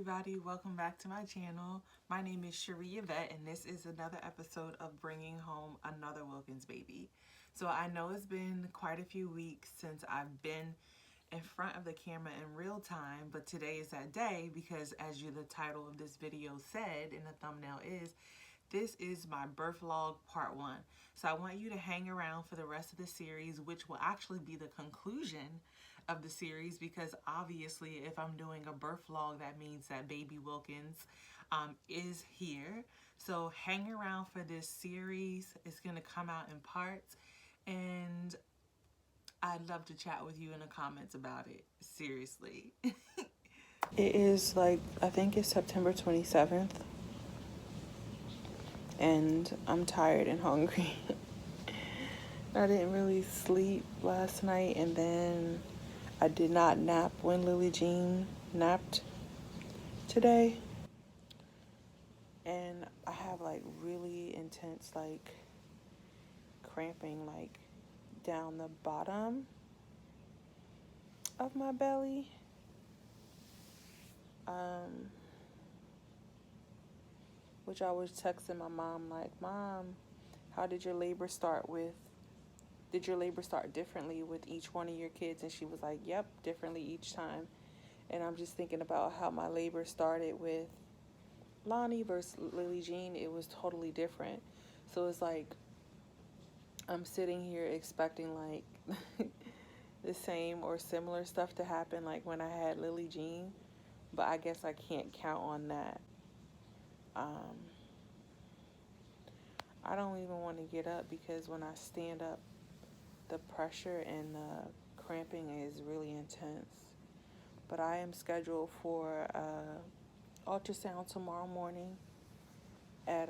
everybody, welcome back to my channel. My name is Sherrie Yvette, and this is another episode of Bringing Home Another Wilkins Baby. So I know it's been quite a few weeks since I've been in front of the camera in real time, but today is that day because, as the title of this video said and the thumbnail is, this is my birth vlog part 1. So I want you to hang around for the rest of the series, which will actually be the conclusion of the series, because obviously if I'm doing a birth vlog, that means that baby Wilkins is here. So hang around for this series. It's going to come out in parts, and I'd love to chat with you in the comments about it. Seriously. It is like, I think it's September 27th. And I'm tired and hungry. I didn't really sleep last night, and then I did not nap when Lily Jean napped today. And I have like really intense like cramping like down the bottom of my belly. Which I was texting my mom like, Mom, how did your labor start with? Did your labor start differently with each one of your kids? And she was like, yep, differently each time. And I'm just thinking about how my labor started with Lonnie versus Lily Jean. It was totally different. So it's like I'm sitting here expecting like the same or similar stuff to happen like when I had Lily Jean, but I guess I can't count on that. I don't even want to get up because when I stand up, the pressure and the cramping is really intense. But I am scheduled for ultrasound tomorrow morning at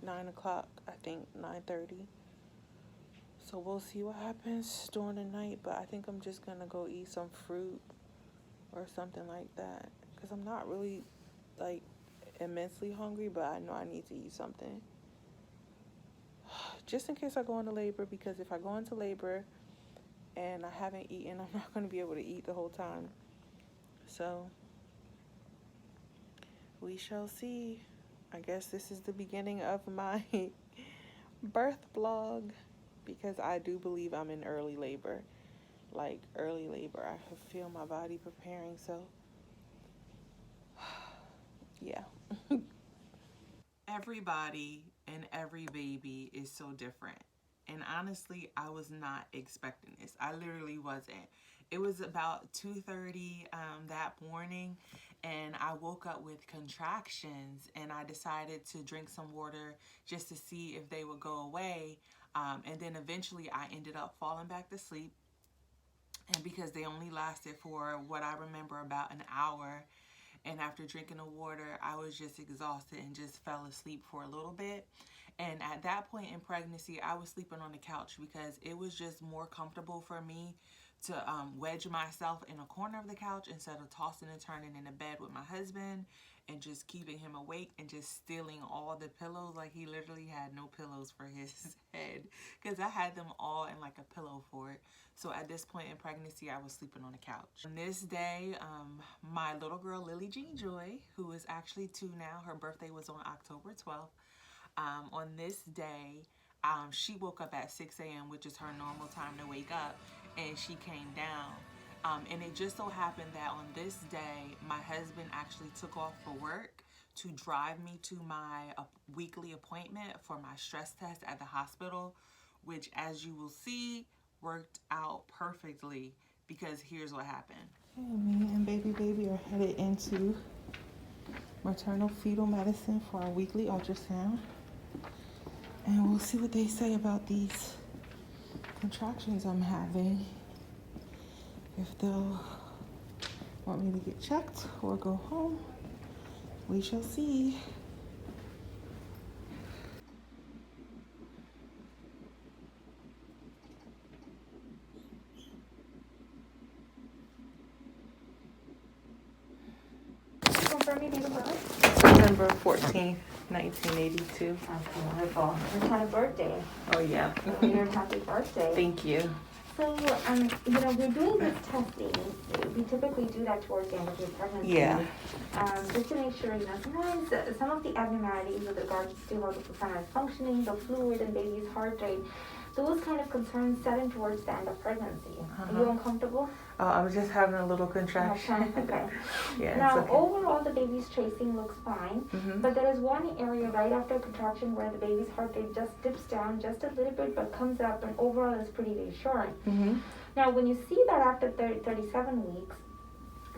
9 o'clock, I think 9:30. So we'll see what happens during the night, but I think I'm just gonna go eat some fruit or something like that, because I'm not really like immensely hungry, but I know I need to eat something just in case I go into labor, because if I go into labor and I haven't eaten, I'm not going to be able to eat the whole time. So we shall see. I guess this is the beginning of my birth vlog, because I do believe I'm in early labor. Like early labor. I feel my body preparing, so yeah. Everybody and every baby is so different. And honestly, I was not expecting this. I literally wasn't. It was about 2:30 that morning, and I woke up with contractions, and I decided to drink some water just to see if they would go away. And then eventually I ended up falling back to sleep. And because they only lasted for what I remember about an hour, and after drinking the water, I was just exhausted and just fell asleep for a little bit. And at that point in pregnancy, I was sleeping on the couch because it was just more comfortable for me to wedge myself in a corner of the couch instead of tossing and turning in the bed with my husband and just keeping him awake and just stealing all the pillows. Like, he literally had no pillows for his head because I had them all in like a pillow fort. So at this point in pregnancy, I was sleeping on the couch. On this day, my little girl, Lily Jean Joy, who is actually 2 now, her birthday was on October 12th. On this day, she woke up at 6 a.m., which is her normal time to wake up, and she came down. And it just so happened that on this day, my husband actually took off for work to drive me to my weekly appointment for my stress test at the hospital, which, as you will see, worked out perfectly, because here's what happened. Okay, me and baby are headed into maternal fetal medicine for our weekly ultrasound. And we'll see what they say about these contractions I'm having. If they'll want me to get checked or go home, we shall see. Confirming date of birth? September 14th, 1982. That's wonderful. What kind of birthday? Oh, yeah. Happy birthday. Thank you. So, we're doing this testing. We typically do that towards the end of your pregnancy. Yeah. Just to make sure, sometimes some of the abnormalities with regards to how the placenta is functioning, the fluid and baby's heart rate, those kind of concerns set in towards the end of pregnancy. Are you uncomfortable? I was just having a little contraction. Okay. Yeah. Now, Okay. overall, the baby's tracing looks fine, but there is one area right after contraction where the baby's heart rate just dips down just a little bit, but comes up, and overall is pretty reassuring. Now, when you see that after 37 weeks,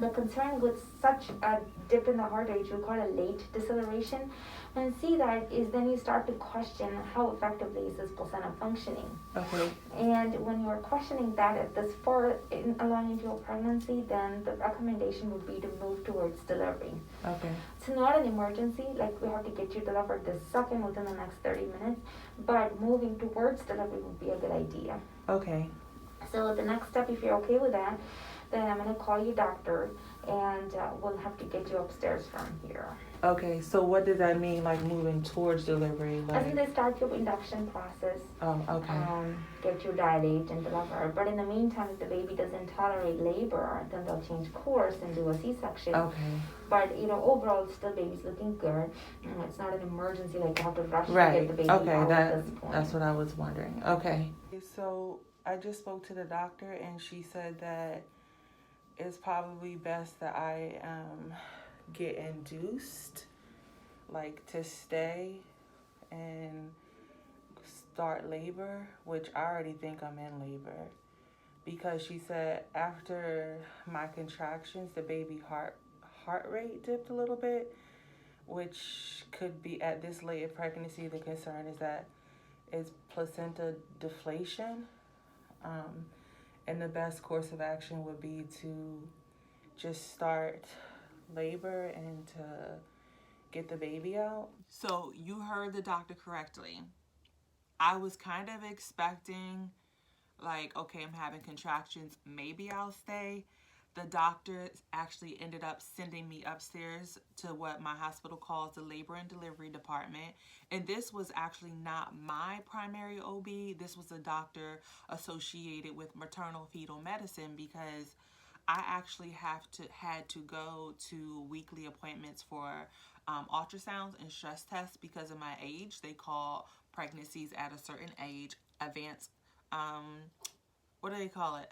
the concern with such a dip in the heart rate, you call it late deceleration. When you see that, is then you start to question how effectively is this placenta functioning. Okay. And when you're questioning that at this far along into your pregnancy, then the recommendation would be to move towards delivery. Okay. It's not an emergency, like we have to get you delivered this second within the next 30 minutes, but moving towards delivery would be a good idea. Okay. So the next step, if you're okay with that, then I'm going to call your doctor, and we'll have to get you upstairs from here. Okay, so what does that mean, like moving towards delivery? As in they start your induction process. Oh, okay. Get you dilate and deliver. But in the meantime, if the baby doesn't tolerate labor, then they'll change course and do a C-section. Okay. But, overall, still baby's looking good. It's not an emergency, like you have to rush to get the baby out at this point. That's what I was wondering. Okay. So I just spoke to the doctor, and she said that it's probably best that I get induced, like to stay and start labor, which I already think I'm in labor, because she said after my contractions, the baby heart rate dipped a little bit, which could be at this late in pregnancy. The concern is that it's placenta deflation. And the best course of action would be to just start labor and to get the baby out. So you heard the doctor correctly. I was kind of expecting, like, okay, I'm having contractions, maybe I'll stay. The doctor actually ended up sending me upstairs to what my hospital calls the labor and delivery department. And this was actually not my primary OB. This was a doctor associated with maternal fetal medicine, because I actually had to go to weekly appointments for ultrasounds and stress tests because of my age. They call pregnancies at a certain age advanced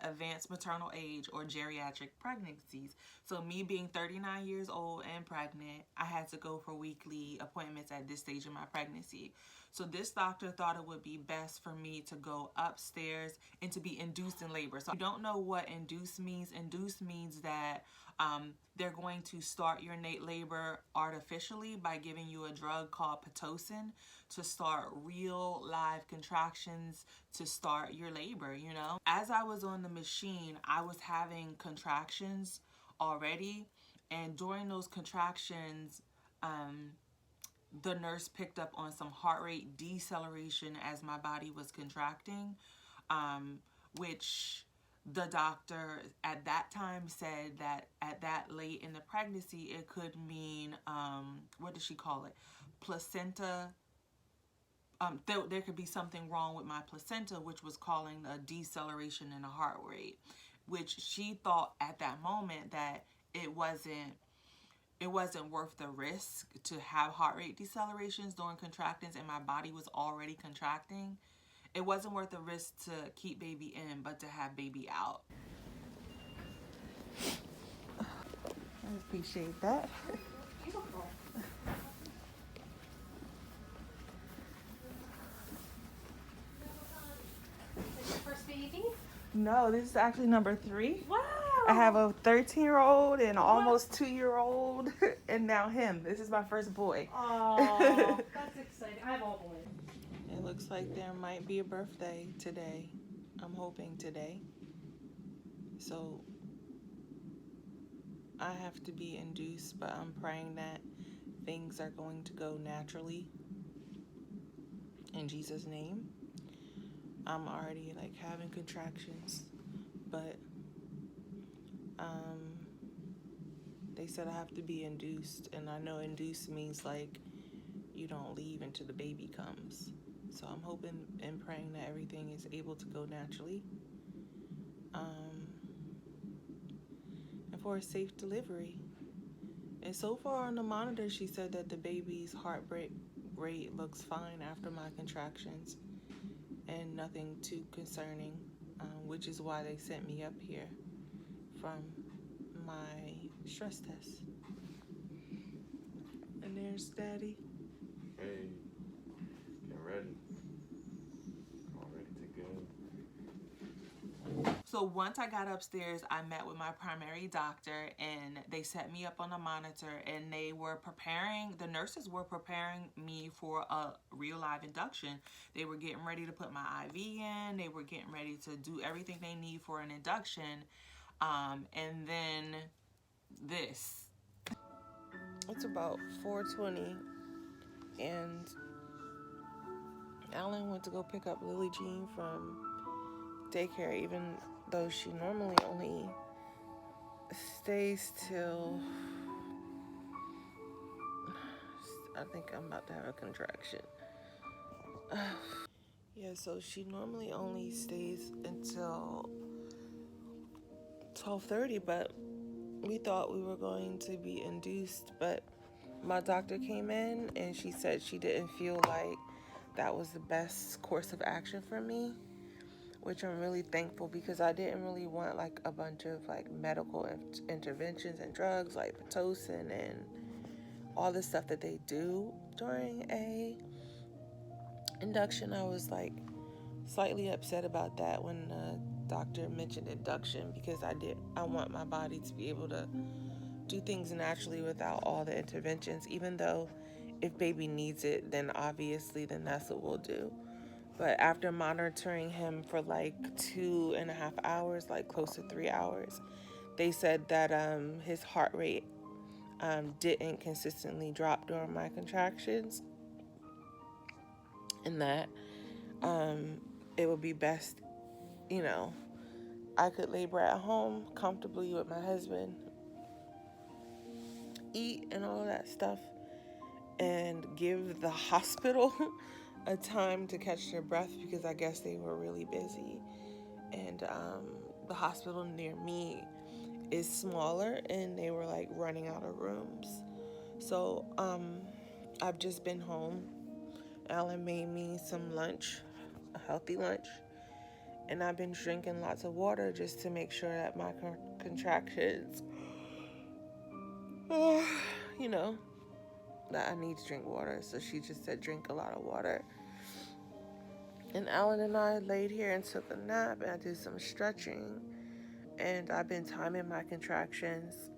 advanced maternal age or geriatric pregnancies. So me being 39 years old and pregnant, I had to go for weekly appointments at this stage of my pregnancy. So this doctor thought it would be best for me to go upstairs and to be induced in labor. So if you don't know what induce means, induce means that they're going to start your labor artificially by giving you a drug called Pitocin to start real live contractions to start your labor, As I was on the machine, I was having contractions already, and during those contractions, the nurse picked up on some heart rate deceleration as my body was contracting, which the doctor at that time said that at that late in the pregnancy, it could mean, what did she call it? Placenta. There could be something wrong with my placenta, which was causing a deceleration in the heart rate, which she thought at that moment that it wasn't worth the risk to have heart rate decelerations during contractions, and my body was already contracting. It wasn't worth the risk to keep baby in, but to have baby out. I appreciate that. Beautiful. Is this your first baby? No, this is actually number 3. Wow. I have a 13-year-old and an almost 2-year-old, and now him. This is my first boy. Oh, that's exciting. I have all boys. It looks like there might be a birthday today. I'm hoping today. So I have to be induced, but I'm praying that things are going to go naturally. In Jesus' name. I'm already like having contractions, but they said I have to be induced, and I know induced means like you don't leave until the baby comes. So I'm hoping and praying that everything is able to go naturally. and for a safe delivery. And so far on the monitor, she said that the baby's heart rate looks fine after my contractions and nothing too concerning, which is why they sent me up here from my stress test. And there's Daddy. Hey, get ready. All ready to go. So once I got upstairs, I met with my primary doctor and they set me up on a monitor, and they were preparing, the nurses were preparing me for a real live induction. They were getting ready to put my IV in. They were getting ready to do everything they need for an induction. And then this. It's about 4:20 and Alan went to go pick up Lily Jean from daycare, even though she normally only stays till, I think I'm about to have a contraction. Yeah, so she normally only stays until 12:30, but we thought we were going to be induced, but my doctor came in and she said she didn't feel like that was the best course of action for me, which I'm really thankful, because I didn't really want like a bunch of like medical interventions and drugs like Pitocin and all the stuff that they do during a induction. I was like slightly upset about that when the doctor mentioned induction, because I want my body to be able to do things naturally without all the interventions, even though if baby needs it, then obviously then that's what we'll do. But after monitoring him for like 2.5 hours, like close to 3 hours, they said that his heart rate didn't consistently drop during my contractions, and that it would be best, you know, I could labor at home comfortably with my husband, eat and all of that stuff, and give the hospital a time to catch their breath, because I guess they were really busy. And the hospital near me is smaller and they were like running out of rooms. So I've just been home. Alan made me some lunch, a healthy lunch, and I've been drinking lots of water just to make sure that my contractions, you know, that I need to drink water. So she just said drink a lot of water. And Alan and I laid here and took a nap, and I did some stretching, and I've been timing my contractions.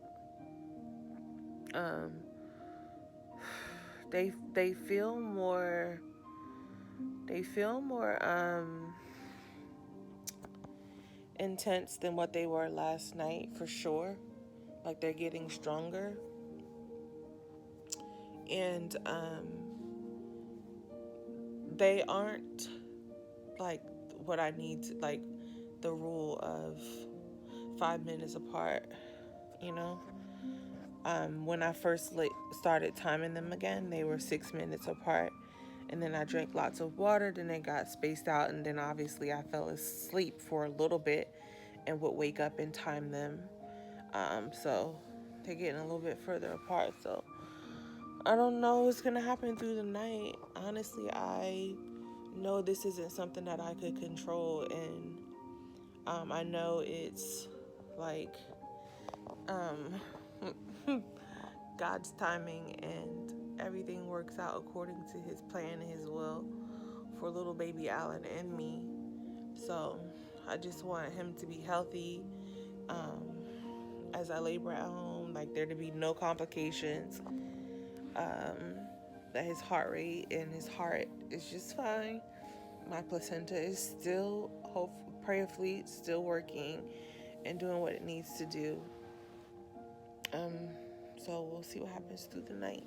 They feel more intense than what they were last night, for sure. Like they're getting stronger. And they aren't like what I need to, like the rule of 5 minutes apart, you know. When I first started timing them again, they were 6 minutes apart, and then I drank lots of water, then they got spaced out, and then obviously I fell asleep for a little bit and would wake up and time them. So they're getting a little bit further apart. So I don't know what's gonna happen through the night. Honestly, I know this isn't something that I could control, and I know it's like God's timing, and everything works out according to his plan and his will for little baby Alan and me. So I just want him to be healthy as I labor at home, like there to be no complications, that his heart rate and his heart is just fine. My placenta is still, prayerfully, still working and doing what it needs to do. So we'll see what happens through the night.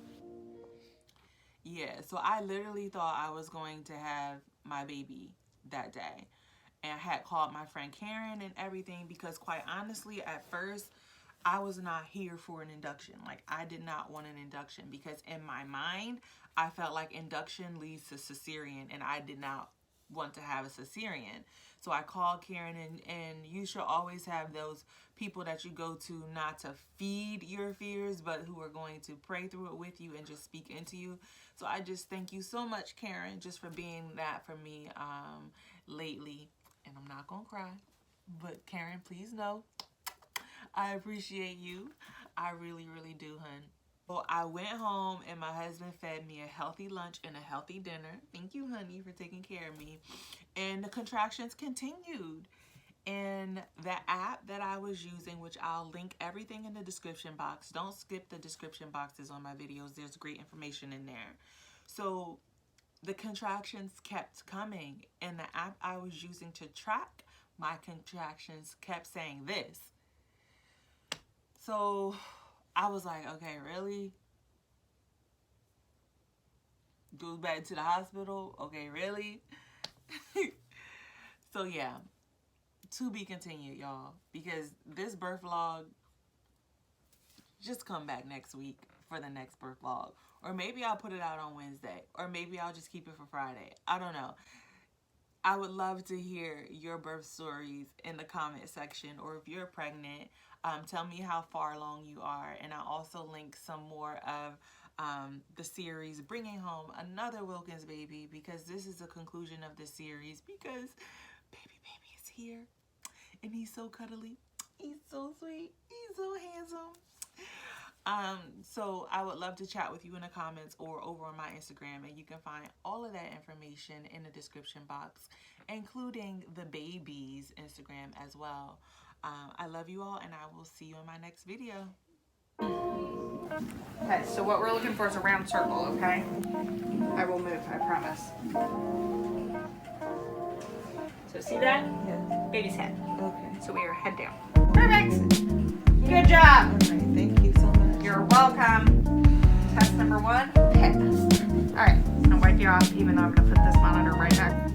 Yeah, so I literally thought I was going to have my baby that day. And I had called my friend Karen and everything, because quite honestly, at first, I was not here for an induction. Like, I did not want an induction, because in my mind, I felt like induction leads to cesarean, and I did not want to have a cesarean. So I called Karen, and you should always have those people that you go to, not to feed your fears, but who are going to pray through it with you and just speak into you. So I just thank you so much, Karen, just for being that for me lately. And I'm not going to cry, but Karen, please know I appreciate you. I really, really do, hun. Well, I went home and my husband fed me a healthy lunch and a healthy dinner. Thank you, honey, for taking care of me. And the contractions continued. And the app that I was using, which I'll link everything in the description box. Don't skip the description boxes on my videos. There's great information in there. So the contractions kept coming. And the app I was using to track my contractions kept saying this. So I was like, okay, really? Goes back to the hospital? Okay, really? So yeah, to be continued, y'all. Because this birth vlog, just come back next week for the next birth vlog. Or maybe I'll put it out on Wednesday. Or maybe I'll just keep it for Friday. I don't know. I would love to hear your birth stories in the comment section. Or if you're pregnant, tell me how far along you are. And I'll also link some more of the series, Bringing Home Another Wilkins Baby, because this is the conclusion of the series, because baby is here. And he's so cuddly. He's so sweet. He's so handsome. So I would love to chat with you in the comments or over on my Instagram, and you can find all of that information in the description box, including the baby's Instagram as well. I love you all, and I will see you in my next video. Okay, so what we're looking for is a round circle, okay? I will move, I promise. So see that? Yes. Baby's head. Okay. So we are head down. Perfect! Good job! All right. Thank you so much. You're welcome. Test number 1, passed. Alright, I'm gonna wipe you off, even though I'm gonna put this monitor right back